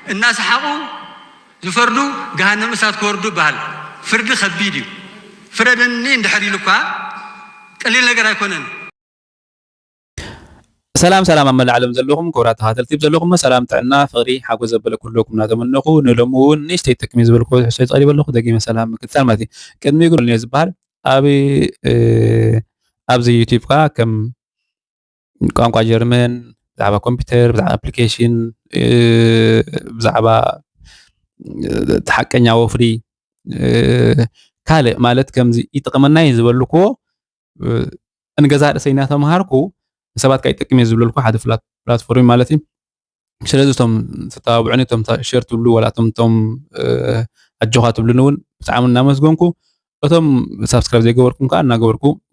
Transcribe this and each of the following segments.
الناس حقوا زفردو جهنم سات كوردو بحال فرد خبيدي فردني اندحري لكوا قليل ነገር አይኮነን سلام أما العالم زلهم كورات هذا التيب زلهم سلام تعنا فغري حاجة زبل كلكم نتمنىكم نلمون نشتي تكميز بالكل شيء قريب لكم دقيقة سلام كتسامتي كان يقول لي زبال أبي أبزي يوتيوب كم ቋንቋ ጀርመን ብዛዕባ ኮምፒውተር ብዛዕባ ኣፕሊኬሽን ብዛዕባ ተሓቀኛ ወፍሪ ካልእ ማለት ከምዚ ይጥቅመና ዝብልኩ እንገዛ ርእሰይና ተማሃርኩ ሰባት ከይጠቅም ዝብልኩ ሓደ ፕላትፎርም ማለት እዩ ስለዚ ቶም ተታብዑኒ ቶም ሼር ትብሉ ወላ ቶም ኣጆኻ ትብሉን እውን ብጣዕሚ እናመስገንኩ እቶም ሰብስክራይብ ዘይገበርኩም ከዓ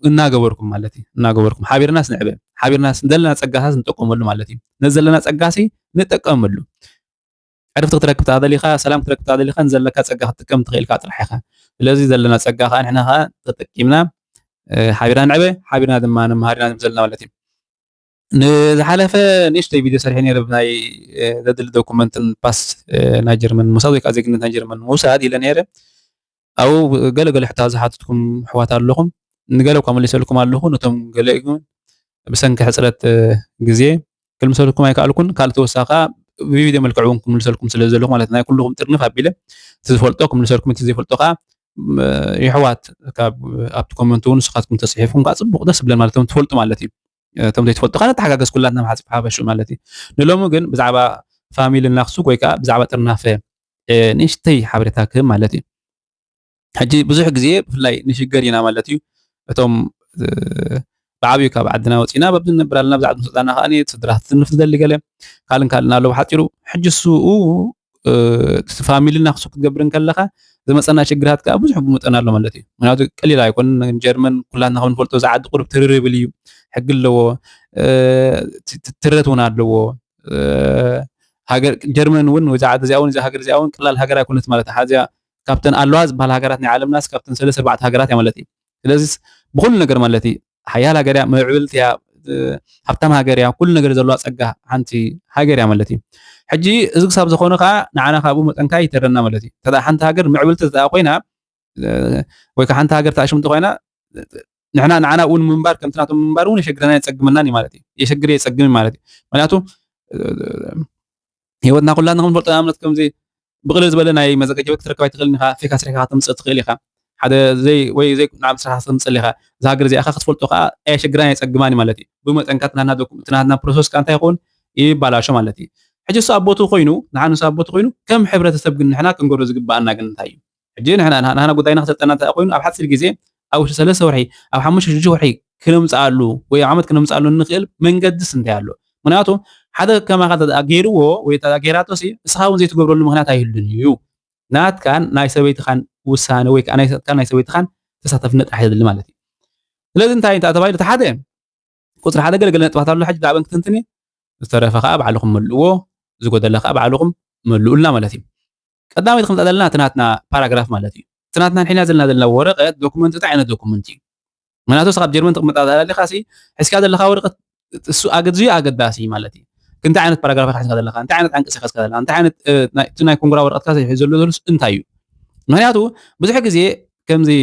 እናገበርኩም ማለት እዩ እናገበርኩም ሓቢርናስ ንዕበ ሓቢርናስ ዘለና ፀጋታት ንጠቀመሉ ማለት እዩ ነዘለና ፀጋሲ ንጠቀመሉ عرفت تركب تعدليخا سلام تركب تعدليخا نزلك ፀጋ ክትጥቀም ትኽእል ካ ጥራሕ ኢኻ ስለዚ ዘለና ፀጋ ካ ንሕና ካ ተጠቂምና ሓቢርና ንዕበ ሓቢርና ድማ ንመሃርና ዘለና ማለት እዩ ንዝሓለፈ ንእሽተይ ቪድዮ ሰሪሐ ነይረ ብናይ ዘድሊ ዶኩመንትን ፓስ ናይ ጀርመን ምውሳድ ወይ ከዓ ዜግነት ናይ ጀርመን ምውሳድ ኢለ ነይረ أو قال حتى زحاتكم حوات اللهم نقالوا كم اللي سألكم اللهم نتم قالوا بسنك حصلت جزية كل مسألكم هيك قالكم قالتوا ساقا فيديو ملكعونكم اللي سألكم سلزلهم مالتنا كلهم ترنف هبيله تزفلتوكم اللي سألكم تزفلتوها يحوات كاب أبتكم أنتون سقاتكم تصحيحكم قاعد صبوا ده سبلا مالتهم تفلتوا مالتي تم تفلتوا أنا تحقق كلنا محاسب حابة شو مالتي نلومو جن بزعبة فاميل الناقصوك ويكا بزعبة ترنافة نشتي حبرتك مالتي حجي بزح جزيه بفلاي نشجرينا مالتي اتم بعبي كاب عندنا وصينا ببن نبرالنا بزعد مسطانا خاني تدرات نفس دل قال كالنا لو حطيرو حج السوق فاميلنا خصك تقبرن كلخه زمصنا شجرات كاب بزح بمطنا له مالتي مناطق قليل يكون جيرمن كلنا هون فولتو زعد قرب تريبليو حق له ترتونا له هاجر جيرمن ون وزعد زاون زي هاجر زاون قلال هاجر يكونت مالتها حاجه كابتن ألواز بهالهجرات نعلم ناس كابتن سلسة بعد هجرات يا ملتي لذي بقول نجر ملتي حيال هجرة معولت يا حبتم هجرة كل نجر زلوا أسجع حنتي هجرة يا ملتي حجي إذا صاب زخونة خا نعنا خابو متنكاي ترنا ملتي تدا حنت هجر معولت تأقينا ويك حنت هجر تعيش متقينا نعنا أول منبر كم تناتو منبرون يشجرنا يتسجم مناني ملتي يشجر يتسجم ملتي معناته هيودنا كلنا نقول بلطنا عملت كم زي بغل زبلنا أي مزاج جوك تركوا يتغلنها فيك أسرع خاتم تغليها هذا زي نعم سرعة خاتم تغليها زاجر زي أخذ فلتو خا إيش جراني يتسجماني مالتي بما تنكتنا هنا تنادنا بروسس كان تيكون إيه بلاش مالتي حجي صابوتو خوينو نحن صابوتو خوينو كم حبرة تسبق نحنا كنقول رزق بأننا قلنا تايم حجي نحنا قدينا خسرت أنا تأخوين أو حد الجزء أو سلسة ورحي أو حمش جوجو ورحي كلام سألو ويعمد كلام سألو النخيل من قد سنتيالو مناته هذا كما قد أجيره ويتأجيراته سي سخاون زي تقبل له مهنات هيلنيو نات كان نايس بيت خان وسانة ويك أنا كان نايس بيت خان تساتف نت أحد اللي مالتي لازم أنت تبايد تحدى كتر حدا قال تبعتوا له حاجة دعوة تنتني استرى فخاب علىكم ملؤو زوجة الله خاب علىكم ملؤو لنا مالتي قدام يدخل تدلنا تناتنا باراجراف مالتي تناتنا الحين نزلنا ورقة دوكمنت تعينا دوكمنتي مناتو صعب جيرمن تقمت على اللي خاسي حس كذا اللي خاورقة أجد زي أجد داسي مالتي كنت عينت باراجراف حس كذا اللي خان أنت عينت عنك سخس كذا أنت عينت تناي كونغرا ورقة كذا يحزلوا دولس أنتايو مناتو بزح زي كم زي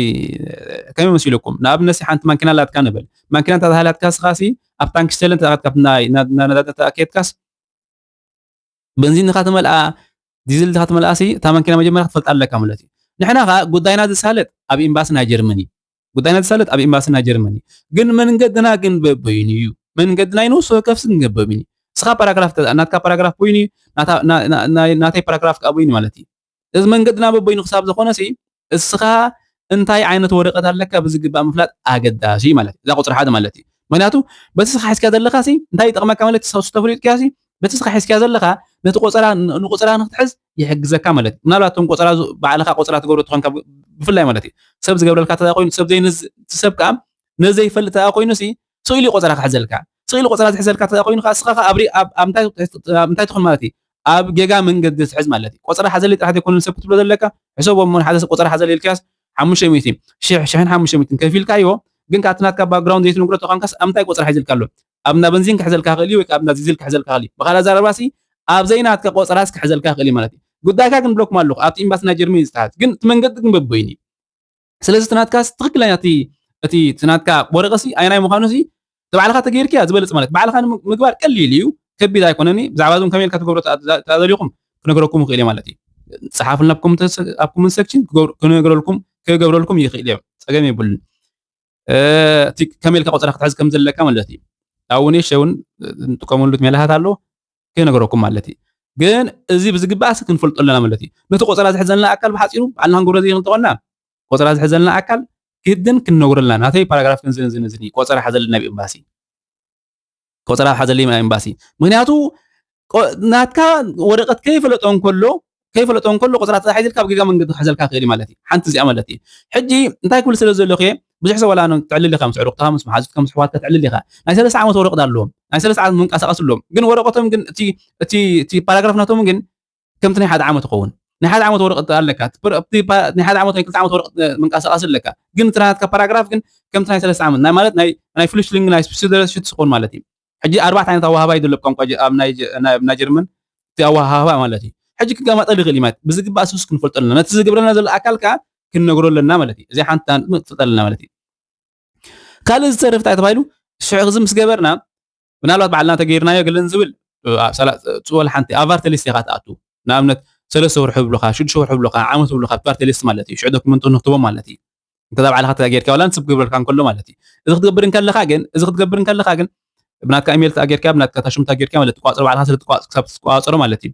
كم مسؤولكم ناب الناس حنت ما كنا لا تكنبل ما كنا تهالات كاس خاسي أبتانك ستيلنت أخذ كابناي نا تأكيد كاس بنزين خاتم الآ ديزل خاتم الآسي تمام كنا مجمع خفلت على كاملتي نحن خا قدينا دسالت أبي إمباسنا جرماني قدينا دسالت أبي إمباسنا جرماني جن من قدنا جن بينيو من قدنا ينوسو كفس نجبني سخا باراجراف أنا كا باراجراف بيني ناتي باراجراف كابيني مالتي إذا من قدنا بينو حساب زخونة سي سخا انتاي عينة ورقة لك بزق بمفلات أجداشي مالتي لا قطر حدا مالتي مناتو بس سخا حس كذا لك سي انتاي تقمع كاملتي صوت تفريد كاسي بس سخا حس كذا لك نقطرها نتحز يحجزك مالتي نالات نقطرها بعلها قطرها تقول تخنك بفلاي مالتي سب زقبل الكاتة أقول سب زي سب كام نزي فلت أقول نسي سويلي قطرها حزلك سويلي قطرها حزلك أقول خاصة أبري أمتى تدخل مالتي أب جيجا من قد حز مالتي قطرها حزلي راح يكون سب كتب لك حسب من حدث قطرها حزلي الكاس حمش ميتين شحن حمش ميتين كفيل كايو جن كاتنات كباك جراوند يتنو قرطو خانكاس أمتى قطرها حزل كله أبنا بنزين كحزل كهالي وك أبنا ديزل كحزل كهالي بخلا زار راسي ኣብ ዘይናትካ ቆፅራስ ክሕዘልካ ክእል ማለት እዩ ጉዳይካ ግን ብሎክ ማለኹ ኣብቲ ኤምባሲ ናይ ጀርመን ዝተሓዝ ግን እቲ መንገዲ ግን በበይኒ ስለዚ ትናትካስ ትክክለኛ እቲ ትናትካ ወረቀሲ ኣይናይ ምዃኑሲ ተባዕልካ ተገይርክያ ዝበለፅ ማለት ባዕልካ ምግባር ቀሊል እዩ ከቢድ ኣይኮነኒ ብዛዕባ እዞም ከመይ ኢልካ ትገብሮ ተዘልዩኹም ክነግረኩም ይኽእል ማለት እዩ ፀሓፉልና ኣብ ኮመንት ሴክሽን ክገብረልኩም ይኽእል እዮም ፀገም የብሉን እቲ ከመይ ኢልካ ቆፅራ ክትሕዝ ከም ዘለካ ማለት እዩ ኣብ እውን ሸውን ንጥቀመሉ ሜላሃት ኣሎ ክነግረኩም ማለት እዩ ግን እዚ ብዝግባእስ ክንፈልጦ ኣለና ማለት እዩ ነቲ ቆፅራ ዝሕዘልና ኣካል ብሓፂሩ ባዕልና ክንገብሮ ዘይንኽእልና ቆፅራ ዝሕዘልና ኣካል ክህድን ክንነግረልና ናተይ ፓራግራፍ ክንዝንዝን ቆፅራ ሓዘልና ናብ ኤምባሲ ቆፅራ ሓዘልና ናብ ኤምባሲ ምክንያቱ ናትካ ወረቀት ከይፈለጦ እንከሎ ቆፅራ ተሓይዝልካ ብጌጋ መንገዲ ክሕዘልካ ክእል ማለት እዩ ሓንቲ እዚኣ ማለት እዩ ሕጂ እንታይ ክብል ስለ ዘለኹ ብዙሕ ሰብ ዋላ ትዕልል ኢኻ ምስ ዕሩቕትኻ ምስ መሓዙትካ ምስ ኣሕዋትካ ትዕልል ኢኻ ናይ 3 ዓመት ወረቐት ኣለዎም ናይ 3 ዓመት መንቀሳቐስ ኣለዎም ግን ወረቐቶም ግን እቲ ፓራግራፍ ናቶም ግን ከምቲ ናይ 1 ዓመት ይኸውን ናይ 1 ዓመት ወረቐት ኣለካ ናይ 1 ዓመት ወይ 2 ዓመት ወረቐት መንቀሳቐስ ኣለካ ግን እቲ ናትካ ፓራግራፍ ግን ከምቲ ናይ 3 ዓመት ናይ ማለት ናይ ፍሉሽሊንግ ናይ ስፔሲፊክ ዝኾን ማለት እዩ ሕጂ 4 ዓይነት ኣወሃህባ እዩ ዘሎ ቋንቋ ኣብ ናይ ጀርመን እቲ ኣወሃህባ ማለት እዩ ሕጂ ክጋማጠል ይኽእል እዩ ማለት ብዝግባእ ስስ ክንፈልጦ ኣለና ነቲ ዝገብረና ዘሎ ኣካልካ ክንነግሮ ኣለና ማለት እዩ እዚ ሓንቲ ንፈልጥ ኣለና ማለት እዩ ካልእ ዝተርፍ እንታይ ተባሂሉ ሽዑ ክዚ ምስ ገበርና ምናልባት ባዕልና ተገይርናዮ ገለን ዝብል ፅወል ሓንቲ ኣብ ቫርተ ሊስት ኢኻ ትኣቱ ንኣብነት 3 ወርሒ ብሉኻ 6 ወርሒ ብሉኻ ዓመት ብሉኻ ቫርተ ሊስት ማለት እዩ ሽዑ ዶክመንት ንክትቦም ማለት እዩ እንተዛ ባዕልካ ተገይርካ ዋላ ንስብ ክገብረልካ እንከሎ ማለት እዩ እዚ ክትገብር ከለኻ ግን ብናትካ ኢሜል ተኣጌርካ ብናትካ ታሽም ተኣጌርካ ማለት ትቋፅሮ ባዕልካ ስለ ትቋፅሮ ማለት እዩ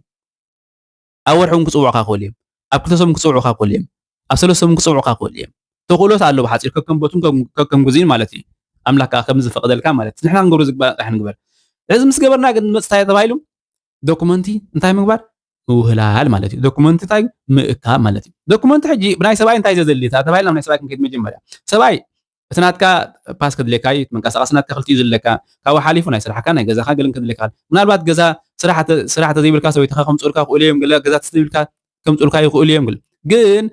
ኣብ ወርሒ ክፅውዑካ ክእል እዮም ኣብ 2 ሰሙን ክፅውዑካ ክእል እዮም ኣብ 3 ሰሙን ክፅውዑካ ክእል እዮም ተኽእሎት ኣሎ ብሓፂር ከከም ቦቱን ከከም ግዜን ማለት እዩ ኣምላክካ ከም ዝፈቅደልካ ማለት እዩ ንሕና ክንገብሮ ዝግባእ እንታይ ንግበር እዚ ምስ ገበርና ግን መፅታይ ተባሂሉ ዶክመንቲ እንታይ ምግባር ምውህላል ማለት እዩ ዶክመንቲ እንታይ ምእካብ ማለት እዩ ዶክመንቲ ሕጂ ብናይ ሰብኣይ እንታይ ዘዘሊ ተባሂልና ናይ ሰብኣይ ክንከይድ መጀመርያ ሰብኣይ እቲ ናትካ ፓስ ከድልየካ እዩ መንቀሳቐሲ ናትካ ክልቲኡ ዘለካ ካብኡ ሓሊፉ ናይ ስራሕካ ናይ ገዛኻ ገለን ከድልየካ ምናልባት ገዛ ስራሕ ተዘይብልካ ሰበይትካ ከምፅኡልካ ክእሉ እዮም ገለ ገዛ ተዘይብልካ ከምፅኡልካ ይኽእሉ እዮም ግን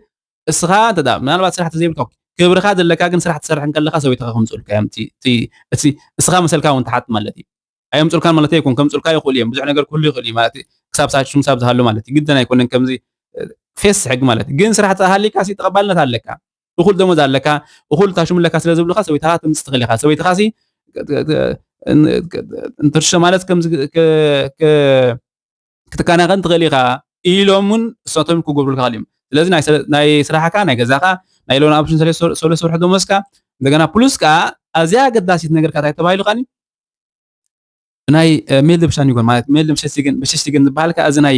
እስኻ እንተዳ ምናልባት ስራሕ ተዘይብልካ ክብርካ ዘለካ ግን ስራሕ ትሰርሕ ከለካ ሰበይትካ ከምፅኡልካ እዮም እቲ እስኻ መሰልካ እውን ተሓት ማለት እዩ ኣየምፅኡልካን ማለት ኣይኮን ከምፅኡልካ ይኽእሉ እዮም ብዙሕ ነገር ክህሉ ይኽእል እዩ ማለት እዩ ክሳብ ሳሽም ክሳብ ዝሃሉ ማለት እዩ ግደን ኣይኮነን ከምዚ ፌስ ሕጊ ማለት እዩ ግን ስራሕ ተሃሊካ ተቐባልነት ኣለካ እኹል ደሞዝ ኣለካ እኹል ታሽሙለካ ስለ ዝብልካ ሰበይትካ ትምፅእ ትኽእል ኢኻ ሰበይትካ እንትርሸ ማለት ከምዚ ክትከናኸን ትኽእል ኢኻ ኢሎም እውን እሳቶም ክገብሩልካ እዮም ስለዚ ናይ ስራሕካ ናይ ገዛኻ ናይ ሎን ኦፕሽን 3 ወርሒ ደሞዝካ እንደገና ፕሉስ ከዓ ኣዝያ ኣገዳሲት ነገርካ እንታይ ተባሂሉ ኸኒ ናይ ሜል ደብሻን ይጎን ማለት ሜል በሸሽቲገን ዝበሃል ከዓ እዚ ናይ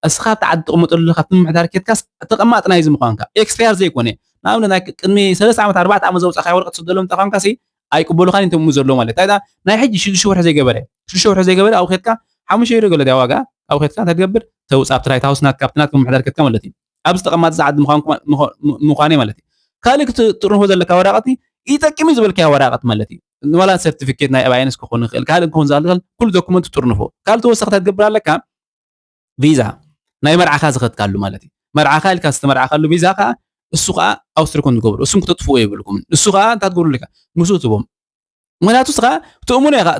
እስኻ ተዓዲ ተቐመጠሉ ለካ ትምሕዳር ኬትካስ ተቐማጥ ናይ እዚ ምዃንካ ኤክስፓየር ዘይኮነ ንኣብነት ናይ ቅድሚ 3 ዓመት 4 ዓመት ዘውፃእካ ወረቐት ትሰደሎም ተኻንካሲ ኣይቅበሉኻን እንተሙ ዘሎ ማለት ታይዳ ናይ ሕጂ 6 ወርሒ ዘይገበረ ኣብ ኬትካ 5 ዩሮ ገለ ዲያ ዋጋ ኣብ ኬትካ እንታይ ትገብር ተውፃእ ኣብቲ ራይት ሃውስ ናትካ ናት ምሕዳር ኬትካ ማለት እዩ ኣብ ዝተቐማጥ ዝዓዲ ምዃነ ማለት እዩ ካልእ ክትጥርንፎ ዘለካ ወረቐቲ ይጠቅም ዝበልካ ወረቐት ማለት እዩ ዋላ ሰርቲፊኬት ናይ ኣባይነስ ክኾን ይኽእል ካልእ ክኾን ዝኽእል ኩሉ ዶክመንት ጥርንፎ ካልእ ተወሳኺ ትገብር ኣለካ ቪዛ ናይ መርዓኻ ዝኸትካሉ ማለት እዩ መርዓኻ ኢልካ ዝተመርዓኻሉ ቪዛ ከዓ እሱ ከዓ ኣውስትሪ ኮን ዝገብሩ እሱም ክተጥፍዎ የብልኩም እሱ ከዓ እንታይ ትገብሩ ለካ ንሱ ትቦም ምክንያቱ ስኻ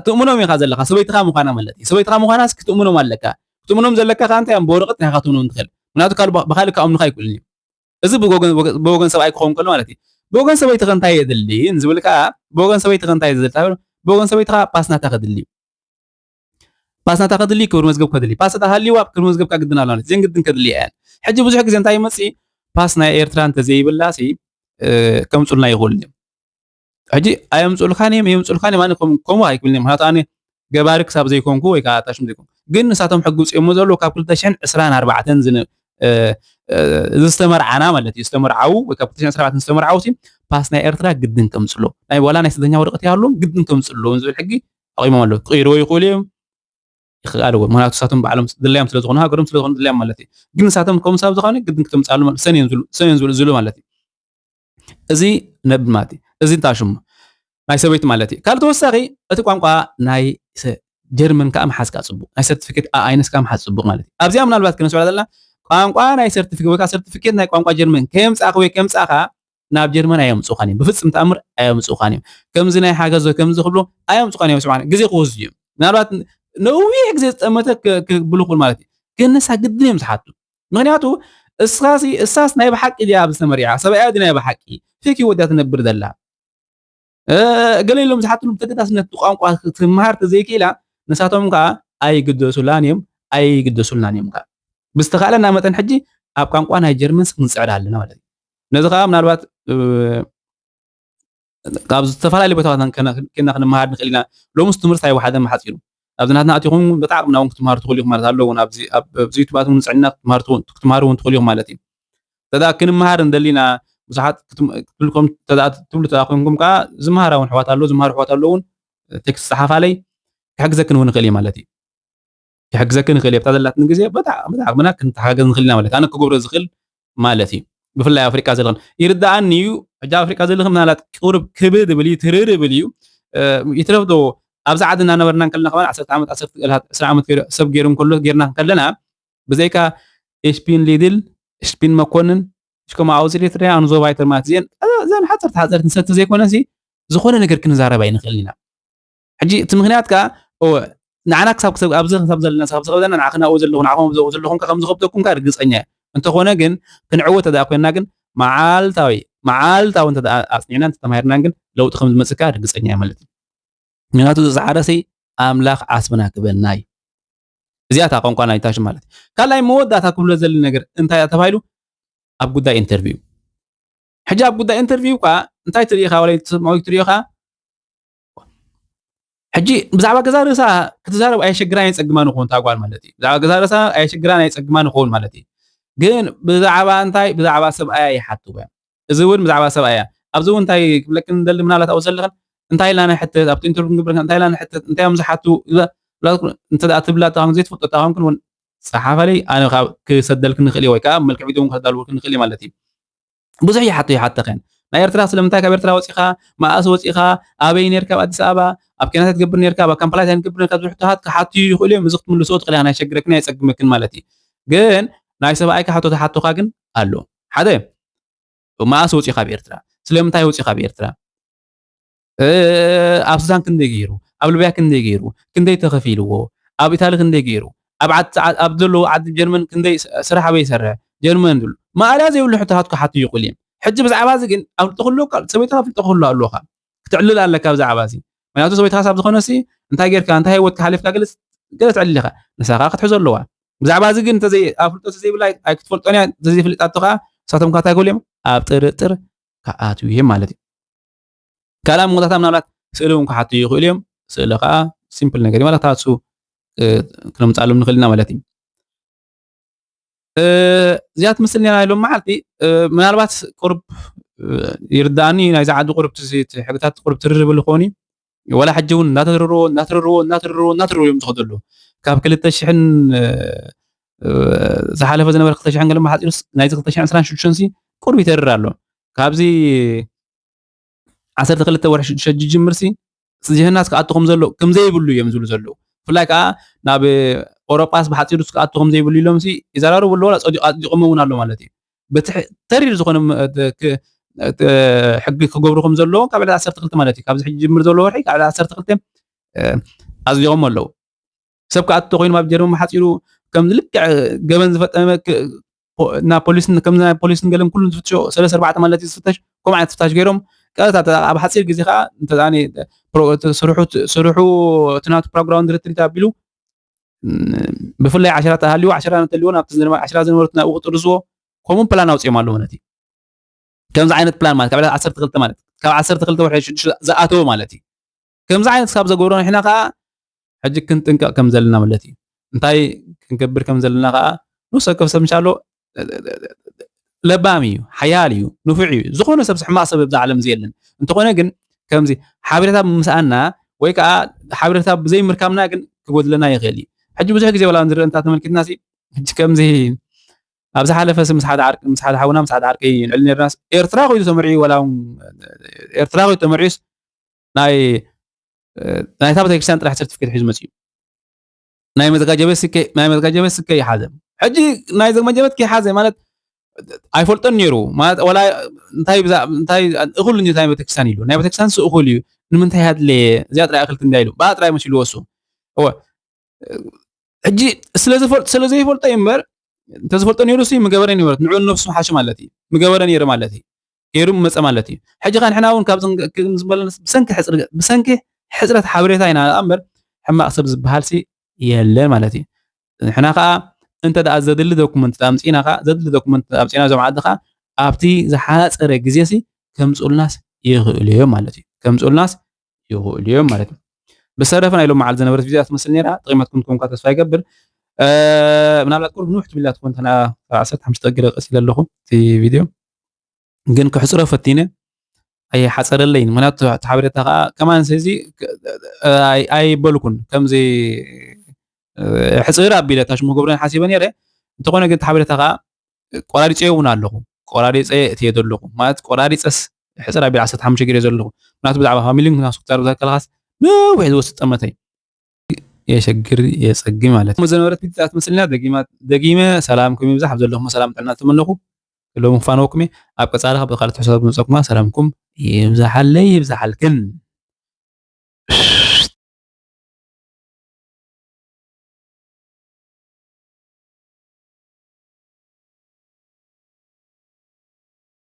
ትእምኖም ኢኻ ዘለካ ሰበይትኻ ምዃና ማለት እዩ ሰበይትኻ ምዃናስ ክትእምኖም ኣለካ ክትእምኖም ዘለካ ከዓ እንታይ ብወረቐት ናይኻ ትእምኖም ትኽእል ምክንያቱ ብካልእ ከኣምኑኻ ኣይክእሉን እዩ እዚ ብወገን ሰብኣይ ክኸውን ከሎ ማለት እዩ ብወገን ሰበይትኻ እንታይ የድሊ ንዝብል ከዓ ብወገን ሰበይትኻ እንታይ የድሊ ብወገን ሰበይትኻ ፓስናታ ከድሊ ፓስናታ ከድሊ ክብሪ መዝገብ ከድሊ ፓስናታ ሃልይዋ ክብሪ መዝገብካ ግድን ኣሎ ማለት እዩ ግድን ከድሊ እየን ሕጂ ብዙሕ ግዜ እንታይ ይመፅእ ፓስ ናይ ኤርትራ እንተዘይብላሲ ከምፁልና ይኽእሉ እዮም ሕጂ ኣየምፅኡልካን እዮም ኣነ ከምኡ ኣይክብልኒ ምክንያቱ ኣነ ገባሪ ክሳብ ዘይኮንኩ ወይ ከዓ ታሽም ዘይኮንኩ ግን ንሳቶም ሕጊ ውፅኦሞ ዘሎ ካብ 2024 ዝተመርዓና ማለት እዩ ዝተመርዓው ወይ ካብ 2024 ዝተመርዓው ፓስ ናይ ኤርትራ ግድን ከምፅሎ ናይ ዋላ ናይ ስደተኛ ወረቐት ይሃለዎም ግድን ከምፅሎ ዝብል ሕጊ ኣቂሞም ኣለዉ ክቅይርዎ ይኽእሉ እዮም ይኽኣልዎ ምክንያቱ ንሳቶም ባዕሎም ድላዮም ስለዝኾኑ ሃገሮም ስለዝኾኑ ድላዮም ማለት እዩ ግን ንሳቶም ከምኡ ሳብ ዝኾነ ግድን ክትምፃሉ ሰን ዝብሉ ማለት እዩ እዚ ነብል ማለት እዩ እዚ እንታይ ሽሙ ናይ ሰበይቲ ማለት እዩ ካልእ ተወሳኺ እቲ ቋንቋ ናይ ጀርመን ከዓ መሓዝካ ፅቡቕ ናይ ሰርቲፊኬት ኣይነስ ከዓ መሓዝ ፅቡቕ ማለት እዩ ኣብዚኣ ምናልባት ክነስዕላ ዘለና ቋንቋ ናይ ሰርቲፊኬት ወይ ከዓ ሰርቲፊኬት ናይ ቋንቋ ጀርመን ከምፃኻ ወይ ከምፃኻ ናብ ጀርመን ኣየምፅኡኻን እዮም ብፍፅም ተኣምር ኣየምፅኡኻን እዮም ከምዚ ናይ ሓገዝ ወይ ከምዚ ክብሎ ኣየምፅኡኻን እዮም ስምዓኒ ግዜ ክወስዱ እዮም ምናልባት ነዊሕ ግዜ ዝጠመተ ክብሉ ክእል ማለት እዩ كنسا قدم يوم سحاتو مغنياتو اساس نايب حق دي ابس مريعه سبع ادي نايب حقي فيكي ودات نبر دلا قال لهم سحاتو تقداس نت قانقا تمهار تزيكيلا نساتهم كا اي قدسولانيم اي قدسولانيم كا بستخالنا متن حجي اب قانقا ناي جيرمنس نصعد علينا ማለት ነዚ ከዓ ምናልባት ካብ ዝተፈላለዩ ቦታታት ከና ክንመሃር ንኽእል ኢና ሎምስ ትምህርቲ ኣይወሓደ መሓፂሩ ኣብዚ ናትና ኣትኹም ብጣዕሚ ናውን ክትመሃሩ ትኽእሉ ኢኹም ማለት ኣለዎ ኣብዚ ዩቱባት እውን ፅዕና ክትመሃሩ እውን ትኽእሉ ኢኹም ማለት እዩ ተዳ ክንመሃር እንደሊና ብዙሓት ክትብልኩም ትብሉ ተዳኺምኩም ከዓ ዝመሃራ እውን ኣሕዋት ኣሎ ዝመሃሩ ኣሕዋት ኣሎ እውን ቴክስት ፀሓፋለይ ክሕግዘክን እውን ንኽእል እየ ማለት እዩ ክሕግዘክን ንኽእል እየ ብታ ዘላትኒ ግዜ ብጣዕምና ክንተሓጋገዝ ንኽእል ኢና ማለት ኣነ ክገብሮ ዝኽእል ማለት እዩ بفلاي أفريقيا زلهم يردعني جا أفريقيا زلهم نالات قرب كبد بلي ترير بليو يترفضوا أبز عدنا نبرنا كلنا كمان 10 عام 10 عام سب جيرهم كله جيرنا كلنا بزيكا إيش بين ليدل إيش بين مكونن إيش كم عاوز يتري عن زو بايتر مات زين حضرت نسيت زي كونن سي زخونا نقدر كنا زارة بين خلينا حجي تمغنيات كا أو نعنا كسب أبز لنا سب زلنا نعقنا أوزلهم نعقهم زلهم كم زغبتكم كارجس أنيا انت خونا ግን ክንዕወት ተዳኮና ግን መዓልታዊ እንተ ኣጽኒዕና እንተ ተማሂርና ግን ለውጢ ከም ዝመጽእ ከዓ ርግጸኛ እየ ማለት እዩ ምክንያቱ ዝዓረሰይ ኣምላኽ ዓስብና ክበልና እዩ እዚኣ እታ ቋንቋ ናይታ ሽም ማለት እዩ ካልኣይ መወዳእታ ክብሎ ዘለና ነገር እንታይ እያ ተባሂሉ ኣብ ጉዳይ ኢንተርቪው ሕጂ ኣብ ጉዳይ ኢንተርቪው ከዓ እንታይ ትሪኢኻ ወላይ ትሰምዑ ትሪኢኻ ሕጂ ብዛዕባ ገዛ ርእሳ ክትዛረብ ኣይሸግራን ይጸግማን ይኹን ታጓል ማለት እዩ ብዛዕባ ገዛ ርእሳ ኣይሸግራን ኣይጸግማን ይኹን ማለት እዩ ግን ብዛዕባ እንታይ ብዛዕባ ሰብኣያ ይሓቱ እዚ እውን ብዛዕባ ሰብኣያ ኣብዚ እውን እንታይ ክብለክን እንደሊ ምናልባት ኣብኡ ዘለኽን እንታይ ኢልና ናይ ሕተት ኣብቲ ኢንተርቪው ክንግብረካ እንታይ ኢልና ናይ ሕተት እንታይ እዮም ዝሓቱ እንተ ደኣ ትብላ ተኻም ዘይትፈልጦ ተኻምክን እውን ፀሓፈለይ ኣነ ካብ ክሰደልክ ንኽእል እየ ወይ ከዓ መልክዕ ቪድዮ ክተዳልወልክ ንኽእል እየ ማለት እዩ ብዙሕ ይሓተኸን ናይ ኤርትራ ስለምንታይ ካብ ኤርትራ ወፂኻ ማእስ ወፂኻ ኣበይ ነርካ ኣብ ኣዲስ ኣበባ ኣብ ኬንያ ትገብር ነርካ ኣብ ካምፓላ ትገብር ነርካ ብዙሕ ትሃት ክሓትዩ ይኽእሉ እዮም እዚ ክትምልሶ ትኽእል ኢኻ ናይ ሸግረክን ኣይፀግመክን ማለት እዩ ግን ናይ ሰብኣይ ካሕቶ ተሓቶኻ ግን ኣሎ ሓደ ማእስ ወፂኻ ብኤርትራ ስለምንታይ ወፂኻ ብኤርትራ ኣብ ሱዳን ክንደይ ገይሩ ኣብ ሊብያ ክንደይ ገይሩ ክንደይ ተኸፊልዎ ኣብ ኢታሊ ክንደይ ገይሩ ኣብ ዘለዎ ዓዲ ጀርመን ክንደይ ስራሕ ኣበይ ይሰርሕ ጀርመን ድሉ ማእልያ ዘይብሉ ሕቶታት ክሓቱ ይኽእሉ እዮም ሕጂ ብዛዕባ እዚ ግን ኣፍልጦ ክህልዎ ሰበይትኻ ፍልጦ ክህልዎ ኣለካ ክትዕልል ኣለካ ብዛዕባ እዚ ምክንያቱ ሰበይትኻ ሳብ ዝኾነ እንታይ ጌርካ እንታይ ሂወትካ ሓሊፍካ ገለ ትዕልል ኢኻ ንሳኻ ክትሕዞ ኣለዋ ብዛዕባ እዚ ግን እንተዘይ ኣፍልጦ ዘይብላ ኣይክትፈልጦን እያ እንተዘይፍልጣቶ ከዓ ንሳቶም ከዓ እንታይ ክብሉ እዮም ኣብ ጥርጥር ክኣትዉ እዮም ማለት እዩ ካልኣብ ሞታታ ምናልባት ስእሊ እውን ክሓቱ ይኽእሉ እዮም ስእሊ ከዓ ሲምፕል ነገር እዩ ማለት ታሱ ክነምፃሎም ንኽእል ኢና ማለት እዩ እዚኣ ትምስል ኔና ኢሎም መዓልቲ ምናልባት ቁርብ ይርዳእኒ ናይዚ ዓዲ ቁርብ ሕግታት ቁርብ ትርርብል ክኾኑ ወላ ሕጂ እውን እናተረርዎ እዮም ዝኸዱ ኣለዉ ካብ 2000 ዝሓለፈ ዝነበረ 2000 ገለ ማሓፂሩስ ናይዚ 2026 ቁርብ ይተርር ኣሎ ካብዚ 12 ወርሒ 6 ጅምርሲ ጅህናት ክኣትኹም ዘሎ ከምዘይብሉ እዮም ዝብሉ ዘለዉ ብፍላይ ከዓ ናብ ኣውሮጳስ ብሓፂሩ ክኣቱ ከምዘይብሉ ኢሎምሲ ይዘራርቡ ኣለዎ ኣፅዲቖም እውን ኣሎ ማለት እዩ በቲ ተሪር ዝኾነ ሕጊ ክገብሩ ከም ዘለዎ ካብ 12 ማለት እዩ ካብዚ ሕጂ ጅምር ዘሎ ወርሒ ካብ 12 ኣፅዲቖም ኣለዉ ሰብ ክኣቶ ኮይኑ ኣብ ጀርመን ማሓፂሩ ከም ልክዕ ገበን ዝፈጠመ ናብ ፖሊስን ገለን ኩሉ ዝፍትሾ 3-4 ማለት እዩ ዝፍተሽ ከምኡ ዓይነት ፍታሽ ገይሮም ቀጥታ ኣብ ሓፂር ግዜ ከዓ እንተዳኒ ስርሑ ትናቱ ፕሮግራም ድርትሪት ኣቢሉ ብፍላይ 10 ተሃልዩ 10 እንተልዩ ናብቲ 10 ዝነበሩት ናብኡ ቅጥርስዎ ከምኡ ፕላን ኣውፅኦም ኣለዉ ማለት እዩ ከምዚ ዓይነት ፕላን ማለት ካብ 12 ማለት ካብ 12 ወርሒ 6 ዝኣተወ ማለት እዩ ከምዚ ዓይነት ካብ ዘገብሮ ንሕና ከዓ ሕጂ ክንጥንቀቕ ከም ዘለና ማለት እዩ እንታይ ክንገብር ከም ዘለና ከዓ ንወሰከፍ ሰብ እንሻሎ ለባም እዩ ሓያል እዩ ንፉዕ እዩ ዝኾነ ሰብ ሕማቕ ሰብ ኣብዛ ዓለም እዚ የለን እንተኾነ ግን ከምዚ ሓበሬታ ብምስኣና ወይ ከዓ ሓበሬታ ብዘይምርካብና ግን ክጎድለና ይኽእል እዩ ሕጂ ብዙሕ ግዜ ወላ ንዝርኢ እንታ ተመልኪትና ሕጂ ከምዚ ኣብ ዝሓለፈ ምስ ሓደ ሓውና ምስ ሓደ ዓርቂ ንዕሊ ነርናስ ኤርትራ ኮይኑ ተመርዒ ወላ ኤርትራ ኮይኑ ተመርዒስ ናይታ ቤተክርስትያን ጥራሕ ሰርቲፊኬት ሒዙ መፅኡ ናይ መዘጋጀበት ስከ ይሓዘ ሕጂ ናይ ዘመጀበት ከይሓዘ ማለት ኣይፈልጦን ነይሩ ማለት ወላ እንታይ እኹል እንጂ ናይ ቤተክርስትያን ኢሉ ናይ ቤተክርስትያን እኹል እዩ ንምንታይ ሃድለ እዚኣ ጥራይ ኣክልት እንዳ ኢሉ ባ ጥራይ መሲሉ ወሱ ሕጂ ስለዘይ ፈልጦ ይምበር ተዝፈልጦ ነይሩ ሲ ምገበረ ነይሩ ንዑ ነፍሱ ሓሽ ማለት እዩ ምገበረ ነይሩ ማለት እዩ ገይሩ መፀ ማለት እዩ ሕጂ ኸ ንሕና እውን ካብ ዝበለና ብሰንኪ ሕፅረት ሓበሬታ ኢና እምበር ሕማቕ ሰብ ዝበሃል ሲ የለን ማለት እዩ ንሕና ከዓ እንተ ደኣ ዘድሊ ዶኩመንት ኣምፂና ከዓ ዘድሊ ዶኩመንት ኣምፂና ዞም ዓዲ ከዓ ኣብቲ ዝሓፀረ ግዜ ሲ ከምፅኡልናስ ይኽእሉ እዮም ማለት እዩ ከምፅኡልናስ ይኽእሉ እዮም ማለት እዩ ብሰረፈ ናይ ሎም መዓልቲ ዝነበረት ቪድዮ ትመስል ነይራ ጥቂመትኩም ትኩም ካ ተስፋ ይገብር ምናልባት ቁርብ ንውሕ ትብላ ትኮን ተና 15 ደቂቃ ቀሲለ ኣለኹ እቲ ቪድዮ ግን ክሕፅሮ ፈቲነ ኣይሓፀረለይን ምክንያቱ ሓበሬታ ከዓ ከማን እዚ ኣይበልኩን ከምዚ ሕፅር ኣቢለ ታሽሙ ገብረን ሓሲበ ነይረ እንተኾነ ግን ሓበሬታ ከዓ ቆራሪፀ እውን ኣለኹ ቆራሪፀ እትየ ዘለኹ ማለት ቆራሪፀስ ሕፅር ኣቢለ 15 ግዜ ዘለኹ ምክንያቱ ብዛዕባ ፋሚሊ ክናሱ ክታር ዘከልኻስ ነዊሕ ዝወስድ ጠመተይ የሸግር የፀግም ማለት ነው ዘነበረት ቢታት መስልና ደጊመ ሰላምኩም ይብዛሕ ኣብ ዘለኹም ሰላም ጥዕና ተመነኹ ሎም ፋኖኩም ኣብ ቀጻሪ ካብ ካልኦት ሕሳብ ንፀኩማ ሰላምኩም ይብዛሓለይ ይብዛሓልክን